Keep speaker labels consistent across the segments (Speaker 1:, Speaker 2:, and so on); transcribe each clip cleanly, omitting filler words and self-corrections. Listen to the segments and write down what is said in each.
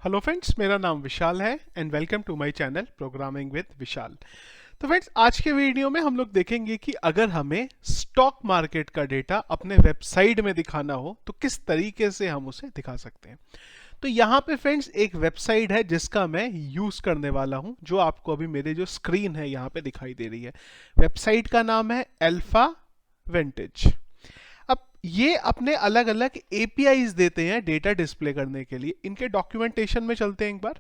Speaker 1: Hello friends, मेरा नाम विशाल है and welcome to my channel programming with Vishal. तो फ्रेंड्स, आज के वीडियो में हम लोग देखेंगे कि अगर हमें स्टॉक मार्केट का डेटा अपने वेबसाइट में दिखाना हो तो किस तरीके से हम उसे दिखा सकते हैं। तो यहाँ पे फ्रेंड्स एक वेबसाइट है जिसका मैं यूज करने वाला हूँ, जो आपको अभी मेरे जो स्क्रीन है यहाँ पे दिखाई दे रही है। वेबसाइट का नाम है अल्फा वेंटेज। अब ये अपने अलग अलग एपीआईज देते हैं डेटा डिस्प्ले करने के लिए। इनके डॉक्यूमेंटेशन में चलते हैं एक बार।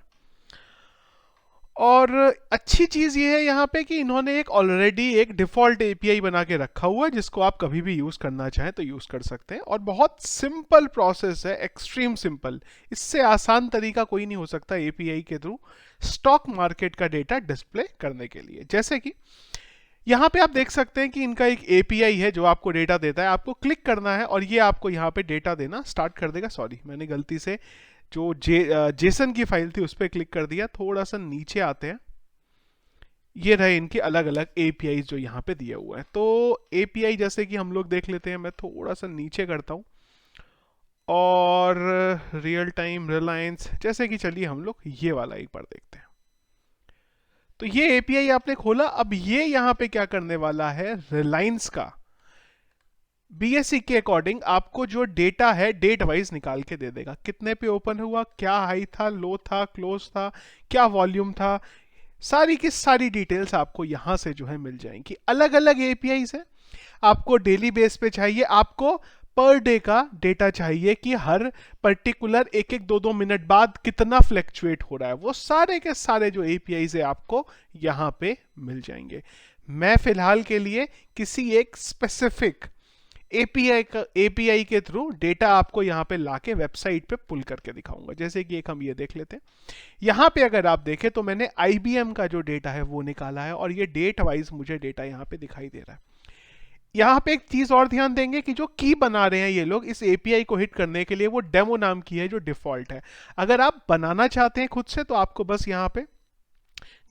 Speaker 1: और अच्छी चीज ये है यहाँ पे कि इन्होंने एक ऑलरेडी एक डिफॉल्ट एपीआई बना के रखा हुआ है, जिसको आप कभी भी यूज करना चाहें तो यूज कर सकते हैं। और बहुत सिंपल प्रोसेस है, एक्सट्रीम सिंपल। इससे आसान तरीका कोई नहीं हो सकता एपीआई के थ्रू स्टॉक मार्केट का डेटा डिस्प्ले करने के लिए। जैसे कि यहाँ पे आप देख सकते हैं कि इनका एक एपीआई है जो आपको डेटा देता है। आपको क्लिक करना है और ये आपको यहाँ पे डेटा देना स्टार्ट कर देगा। सॉरी, मैंने गलती से जो जेसन की फाइल थी उस पर क्लिक कर दिया। थोड़ा सा नीचे आते हैं, ये रहे इनके अलग अलग एपीआई जो यहाँ पे दिए हुए हैं। तो एपीआई जैसे कि हम लोग देख लेते हैं, मैं थोड़ा सा नीचे करता हूँ। और रियल टाइम रिलायंस, जैसे कि चलिए हम लोग ये वाला एक बार देखते हैं। तो ये एपीआई आपने खोला। अब ये यहाँ पे क्या करने वाला है, रिलायंस का बीएसई के अकॉर्डिंग आपको जो डेटा है डेट वाइज निकाल के दे देगा। कितने पे ओपन हुआ, क्या हाई था, लो था, क्लोज था, क्या वॉल्यूम था, सारी की सारी डिटेल्स आपको यहां से जो है मिल जाएंगी। अलग अलग एपीआई है। आपको डेली बेस पे चाहिए, आपको पर डे का डेटा चाहिए कि हर पर्टिकुलर एक एक दो दो मिनट बाद कितना फ्लैक्चुएट हो रहा है, वो सारे के सारे जो एपीआई है आपको यहां पे मिल जाएंगे। मैं फिलहाल के लिए किसी एक स्पेसिफिक एपीआई के थ्रू डेटा आपको यहाँ पे लाके वेबसाइट पे पुल करके दिखाऊंगा। जैसे कि एक हम ये देख लेते हैं। यहाँ पे अगर आप देखें तो मैंने आईबीएम का जो डेटा है वो निकाला है और ये डेट वाइज मुझे डेटा यहाँ पे दिखाई दे रहा है। यहाँ पे एक चीज और ध्यान देंगे कि जो की बना रहे हैं ये लोग इस एपीआई को हिट करने के लिए, वो डेमो नाम की है जो डिफॉल्ट है। अगर आप बनाना चाहते हैं खुद से तो आपको बस यहाँ पे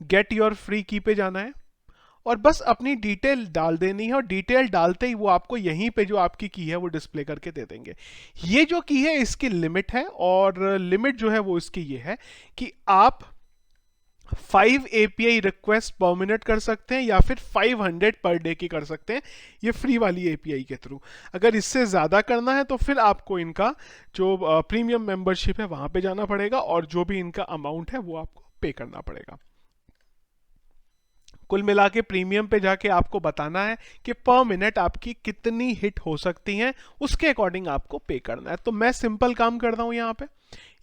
Speaker 1: गेट योर फ्री की पे जाना है और बस अपनी डिटेल डाल देनी है। और डिटेल डालते ही वो आपको यहीं पे जो आपकी की है वो डिस्प्ले करके दे देंगे। ये जो की है इसकी लिमिट है, और लिमिट जो है वो इसकी ये है कि आप 5 एपीआई रिक्वेस्ट पर मिनट कर सकते हैं या फिर 500 पर डे की कर सकते हैं, ये फ्री वाली एपीआई के थ्रू। अगर इससे ज़्यादा करना है तो फिर आपको इनका जो प्रीमियम मेंबरशिप है वहाँ पे जाना पड़ेगा और जो भी इनका अमाउंट है वो आपको पे करना पड़ेगा। कुल मिला के प्रीमियम पे जाके आपको बताना है कि पर मिनट आपकी कितनी हिट हो सकती हैं, उसके अकॉर्डिंग आपको पे करना है। तो मैं सिंपल काम करता हूं यहाँ पे।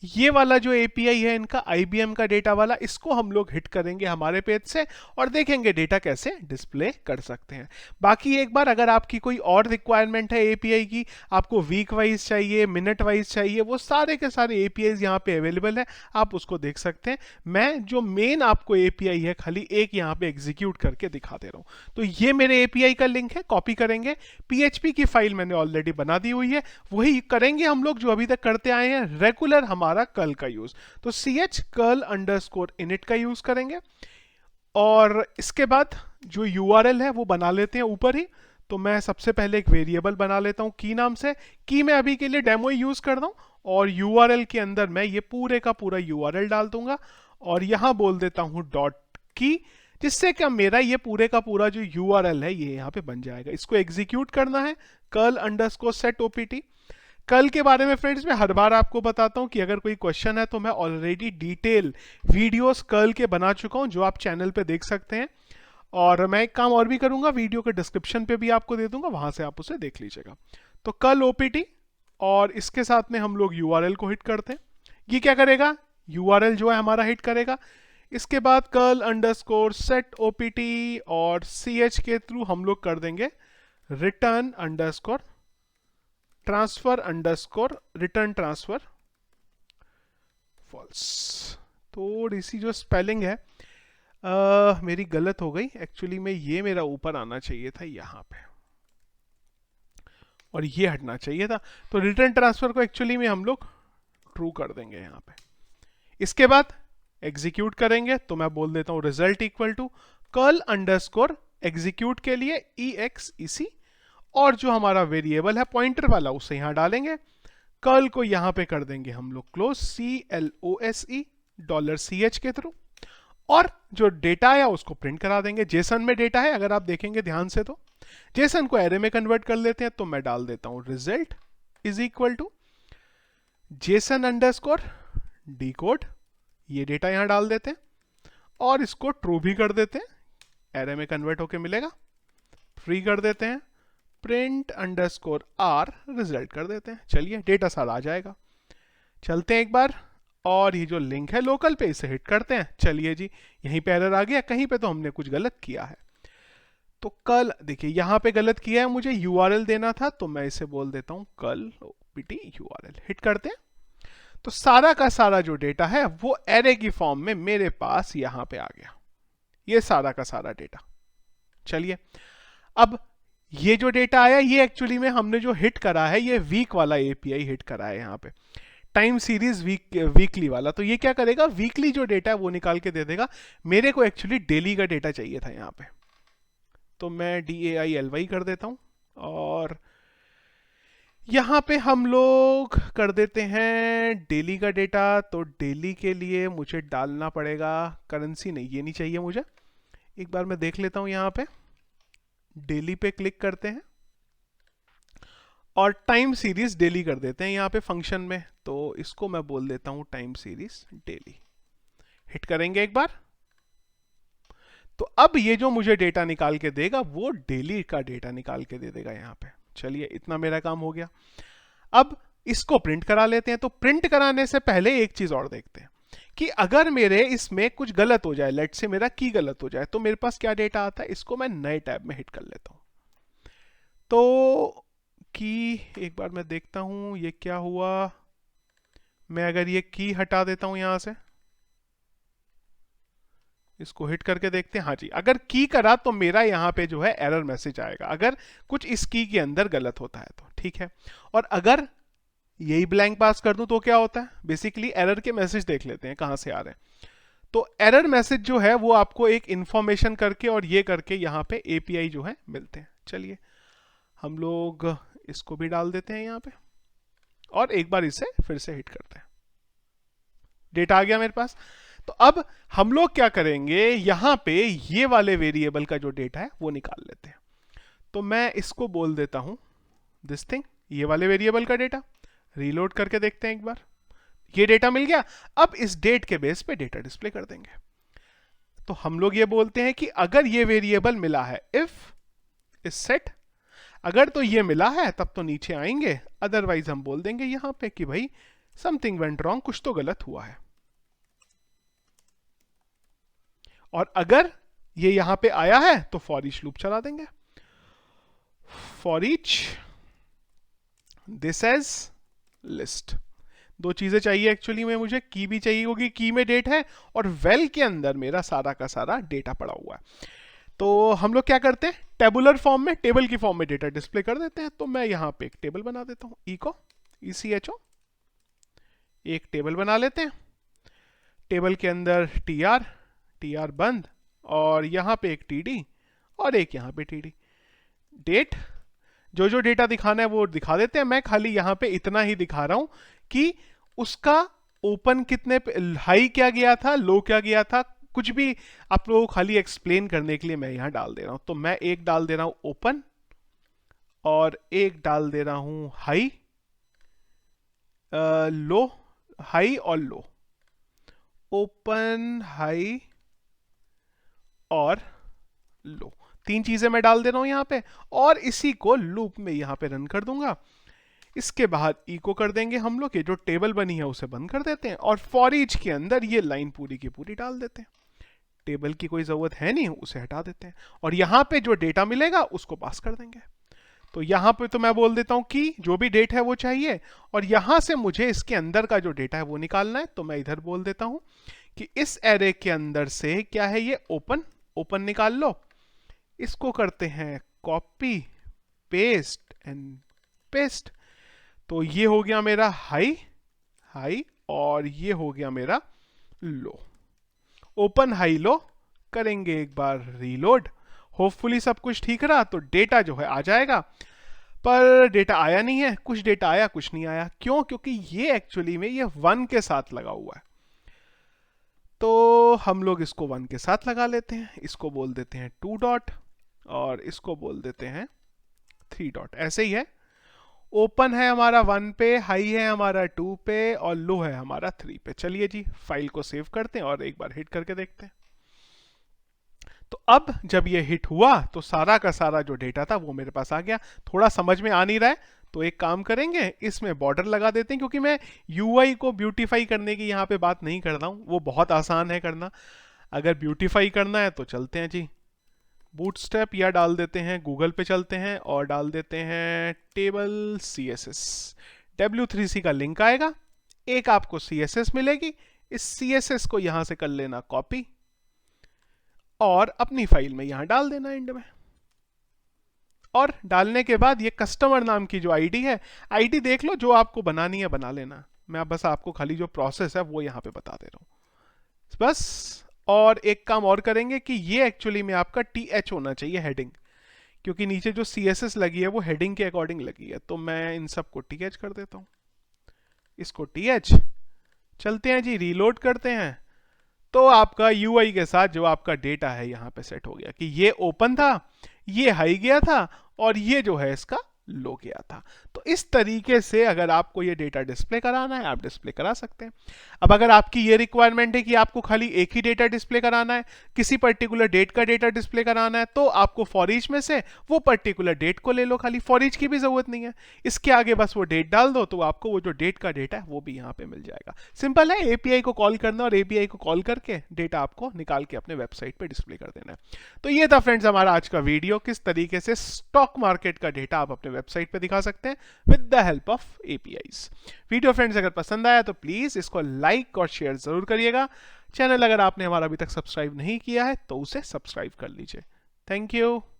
Speaker 1: ये वाला जो एपीआई है इनका आईबीएम का डेटा वाला, इसको हम लोग हिट करेंगे हमारे पेज से और देखेंगे डेटा कैसे डिस्प्ले कर सकते हैं। बाकी एक बार अगर आपकी कोई और रिक्वायरमेंट है एपीआई की, आपको वीक वाइज चाहिए, मिनट वाइज चाहिए, वो सारे के सारे एपीआई यहाँ पे अवेलेबल है, आप उसको देख सकते हैं। मैं जो मेन आपको एपीआई है खाली एक यहाँ पे एग्जीक्यूट करके दिखा दे रहा हूँ। तो ये मेरे एपीआई का लिंक है, कॉपी करेंगे। पीएचपी की फाइल मैंने ऑलरेडी बना दी हुई है, वही करेंगे हम लोग जो अभी तक करते आए हैं रेगुलर हमारा कर्ल का यूज। तो ch कर्ल अंडरस्कोर इनिट का यूज करेंगे और इसके बाद जो यूआरएल है वो बना लेते हैं ऊपर ही। तो मैं सबसे पहले एक वेरिएबल बना लेता हूं की नाम से। की मैं अभी के लिए डेमो यूज कर रहा हूं और यूआरएल के अंदर मैं ये पूरे का पूरा यूआरएल डाल दूंगा और यहां बोल देता हूं डॉट की, जिससे क्या मेरा ये पूरे का पूरा जो यूआरएल है ये यहाँ पे बन जाएगा। इसको एग्जीक्यूट करना है, कर्ल अंडरस्कोर सेट ओपीटी। कल के बारे में फ्रेंड्स मैं हर बार आपको बताता हूं कि अगर कोई क्वेश्चन है तो मैं ऑलरेडी डिटेल वीडियोस कल के बना चुका हूं जो आप चैनल पे देख सकते हैं। और मैं एक काम और भी करूंगा, वीडियो के डिस्क्रिप्शन पे भी आपको दे दूंगा, वहां से आप उसे देख लीजिएगा। तो कल ओपीटी और इसके साथ में हम लोग यूआरएल को हिट करते हैं। ये क्या करेगा, यूआरएल जो है हमारा हिट करेगा। इसके बाद कर्ल अंडरस्कोर सेट ओपीटी और ch के थ्रू हम लोग कर देंगे return underscore transfer underscore return transfer false. थोड़ी सी जो स्पेलिंग है मेरी गलत हो गई। एक्चुअली में ये मेरा ऊपर आना चाहिए था यहाँ पे और ये हटना चाहिए था। तो रिटर्न ट्रांसफर को एक्चुअली में हम लोग ट्रू कर देंगे यहाँ पे। इसके बाद एग्जीक्यूट करेंगे तो मैं बोल देता हूँ result equal to curl underscore execute के लिए exec और जो हमारा वेरिएबल है पॉइंटर वाला उसे यहां डालेंगे। कर्ल को यहां पे कर देंगे हम लोग क्लोज, CLOSE $CH के थ्रू, और जो डेटा आया उसको प्रिंट करा देंगे। जेसन में डेटा है, अगर आप देखेंगे ध्यान से तो जेसन को एरे में कन्वर्ट कर लेते हैं। तो मैं डाल देता हूं result is equal to JSON underscore decode, ये डेटा यहां डाल देते हैं और इसको ट्रू भी कर देते हैं, एरे में कन्वर्ट होके मिलेगा। फ्री कर देते हैं, प्रिंट अंडरस्कोर आर रिजल्ट कर देते हैं। चलिए डेटा सारा आ जाएगा। चलते हैं एक बार, और ये जो लिंक है लोकल पे इसे हिट करते हैं। चलिए जी, यहीं पे एरर आ गया, कहीं पे तो हमने कुछ गलत किया है। तो कल देखिए यहां पे गलत किया है, मुझे यूआरएल देना था, तो मैं इसे बोल देता हूं कल ओपीटी यूआरएल, हिट करते हैं। तो सारा का सारा जो डेटा है वो एरे की फॉर्म में मेरे पास यहां पे आ गया, ये सारा का सारा डेटा। चलिए अब ये जो डेटा आया, ये एक्चुअली में हमने जो हिट करा है ये वीक वाला एपीआई हिट करा है यहाँ पे, टाइम सीरीज वीकली वाला। तो ये क्या करेगा, वीकली जो डेटा है वो निकाल के दे देगा। मेरे को एक्चुअली डेली का डेटा चाहिए था यहाँ पे, तो मैं DAILY कर देता हूँ, और यहाँ पे हम लोग कर देते हैं डेली का डेटा। तो डेली के लिए मुझे डालना पड़ेगा करेंसी, नहीं ये नहीं चाहिए मुझे। एक बार मैं देख लेता हूँ, यहाँ पे डेली पे क्लिक करते हैं और टाइम सीरीज डेली कर देते हैं यहाँ पे फंक्शन में। तो इसको मैं बोल देता हूँ टाइम सीरीज डेली, हिट करेंगे एक बार। तो अब ये जो मुझे डेटा निकाल के देगा वो डेली का डेटा निकाल के दे देगा यहाँ पे। चलिए इतना मेरा काम हो गया। अब इसको प्रिंट करा लेते हैं। तो प्रिंट कराने से पहले एक चीज और देखते हैं कि अगर मेरे इसमें कुछ गलत हो जाए, लेट से मेरा की गलत हो जाए, तो मेरे पास क्या डेटा आता है। इसको मैं नए टैब में हिट कर लेता हूं। तो की एक बार मैं देखता हूं ये क्या हुआ। मैं अगर ये की हटा देता हूं यहां से, इसको हिट करके देखते हैं। हाँ जी, अगर की करा तो मेरा यहाँ पे जो है एरर मैसेज आएगा, अगर कुछ इस की के अंदर गलत होता है तो, ठीक है। और अगर यही ब्लैंक पास कर दूं तो क्या होता है, बेसिकली एरर के मैसेज देख लेते हैं कहां से आ रहे हैं। तो एरर मैसेज जो है वो आपको एक इंफॉर्मेशन करके और ये करके यहाँ पे एपीआई जो है मिलते हैं। चलिए हम लोग इसको भी डाल देते हैं यहाँ पे, और एक बार इसे फिर से हिट करते हैं। डेटा आ गया मेरे पास। तो अब हम लोग क्या करेंगे, यहां पे ये वाले वेरिएबल का जो डेटा है वो निकाल लेते हैं। तो मैं इसको बोल देता हूं दिस थिंग, ये वाले वेरिएबल का डेटा। रीलोड करके देखते हैं एक बार, ये डेटा मिल गया। अब इस डेट के बेस पे डेटा डिस्प्ले कर देंगे। तो हम लोग ये बोलते हैं कि अगर ये वेरिएबल मिला है, इफ इज सेट, अगर तो ये मिला है तब तो नीचे आएंगे, अदरवाइज हम बोल देंगे यहां पे कि भाई समथिंग वेंट रॉन्ग, कुछ तो गलत हुआ है। और अगर ये यहां पे आया है तो फॉर ईच लूप चला देंगे। For each this as list. दो चीजें चाहिए एक्चुअली में मुझे, की भी चाहिए होगी, की में डेट है, और वेल के अंदर मेरा सारा का सारा डेटा पड़ा हुआ है। तो हम लोग क्या करते हैं, टेबुलर फॉर्म में, टेबल की फॉर्म में डेटा डिस्प्ले कर देते हैं। तो मैं यहां पे एक टेबल बना देता हूं, ECHO एक टेबल बना लेते हैं। टेबल के अंदर TR बंद, और यहां पे एक TD और एक यहां पे TD। डेट, जो जो डेटा दिखाना है वो दिखा देते हैं। मैं खाली यहां पे इतना ही दिखा रहा हूं कि उसका ओपन कितने पे, हाई क्या गया था, लो क्या गया था, कुछ भी आप लोगों को खाली एक्सप्लेन करने के लिए मैं यहां डाल दे रहा हूं। तो मैं एक डाल दे रहा हूं ओपन, और एक डाल दे रहा हूं हाई, लो, हाई और लो, ओपन, हाई और लो, तीन चीजें मैं डाल दे रहा हूं यहां पे, और इसी को लूप में यहां पे रन कर दूंगा। इसके बाद इको कर देंगे हम लोग, ये जो टेबल बनी है उसे बंद कर देते हैं, और फॉर ईच के अंदर ये लाइन पूरी की पूरी डाल देते हैं। टेबल की कोई जरूरत है नहीं, उसे हटा देते हैं, और यहां पे जो डेटा मिलेगा उसको पास कर देंगे। तो यहां पे तो मैं बोल देता हूं कि जो भी डेट है वो चाहिए, और यहां से मुझे इसके अंदर का जो डेटा है वो निकालना है। तो मैं इधर बोल देता हूं कि इस एरे के अंदर से क्या है, ये ओपन निकाल लो। इसको करते हैं कॉपी, पेस्ट एंड पेस्ट। तो ये हो गया मेरा हाई, और ये हो गया मेरा लो। ओपन, हाई, लो करेंगे एक बार रीलोड, होपफुली सब कुछ ठीक रहा तो डेटा जो है आ जाएगा। पर डेटा आया नहीं है, कुछ डेटा आया कुछ नहीं आया। क्यों? क्योंकि ये एक्चुअली में ये 1 के साथ लगा हुआ है। तो हम लोग इसको 1 के साथ लगा लेते हैं, इसको बोल देते हैं 2 डॉट और इसको बोल देते हैं 3 डॉट। ऐसे ही है, ओपन है हमारा 1 पे, हाई है हमारा 2 पे और लो है हमारा 3 पे। चलिए जी फाइल को सेव करते हैं और एक बार हिट करके देखते हैं। तो अब जब ये हिट हुआ तो सारा का सारा जो डेटा था वो मेरे पास आ गया। थोड़ा समझ में आ नहीं रहा है तो एक काम करेंगे, इसमें बॉर्डर लगा देते हैं, क्योंकि मैं यूआई को ब्यूटीफाई करने की यहाँ पे बात नहीं कर रहा हूँ, वो बहुत आसान है करना। अगर ब्यूटीफाई करना है तो चलते हैं जी बूटस्ट्रैप या डाल देते हैं गूगल पे चलते हैं और डाल देते हैं टेबल CSS। W3C का लिंक आएगा, एक आपको CSS मिलेगी, इस CSS को यहां से कर लेना कॉपी और अपनी फाइल में यहां डाल देना एंड में। और डालने के बाद ये कस्टमर नाम की जो आईडी है, आईडी देख लो, जो आपको बनानी है बना लेना। मैं बस आपको खाली जो प्रोसेस है वो यहां पे बता दे रहा हूं बस। और एक काम और करेंगे कि ये एक्चुअली में आपका TH होना चाहिए, हेडिंग, क्योंकि नीचे जो CSS लगी है वो हेडिंग के अकॉर्डिंग लगी है। तो मैं इन सबको TH कर देता हूं, इसको TH। चलते हैं जी रीलोड करते हैं, तो आपका UI के साथ जो आपका डेटा है यहाँ पे सेट हो गया कि ये ओपन था, ये हाई गया था और ये जो है इसका लो गया था। तो इस तरीके से अगर आपको ये डेटा डिस्प्ले कराना है आप डिस्प्ले करा सकते हैं। अब अगर आपकी ये रिक्वायरमेंट है कि आपको खाली एक ही डेटा डिस्प्ले कराना है, किसी पर्टिकुलर डेट का डेटा डिस्प्ले कराना है, तो आपको फॉर ईच में से वो पर्टिकुलर डेट को ले लो, खाली फॉर ईच की भी जरूरत नहीं है। इसके आगे बस वो डेट डाल दो तो आपको वो जो डेट का डेटा है वो भी यहाँ पे मिल जाएगा। सिंपल है, एपीआई को कॉल करना और एपीआई को कॉल करके डेटा आपको निकाल के अपने वेबसाइट पे डिस्प्ले कर देना है। तो ये था फ्रेंड्स हमारा आज का वीडियो, किस तरीके से स्टॉक मार्केट का डेटा आप अपने वेबसाइट पे दिखा सकते हैं with the help of APIs. Video friends अगर पसंद आया तो प्लीज इसको लाइक और शेयर जरूर करिएगा। चैनल अगर आपने हमारा अभी तक सब्सक्राइब नहीं किया है तो उसे सब्सक्राइब कर लीजिए। Thank you.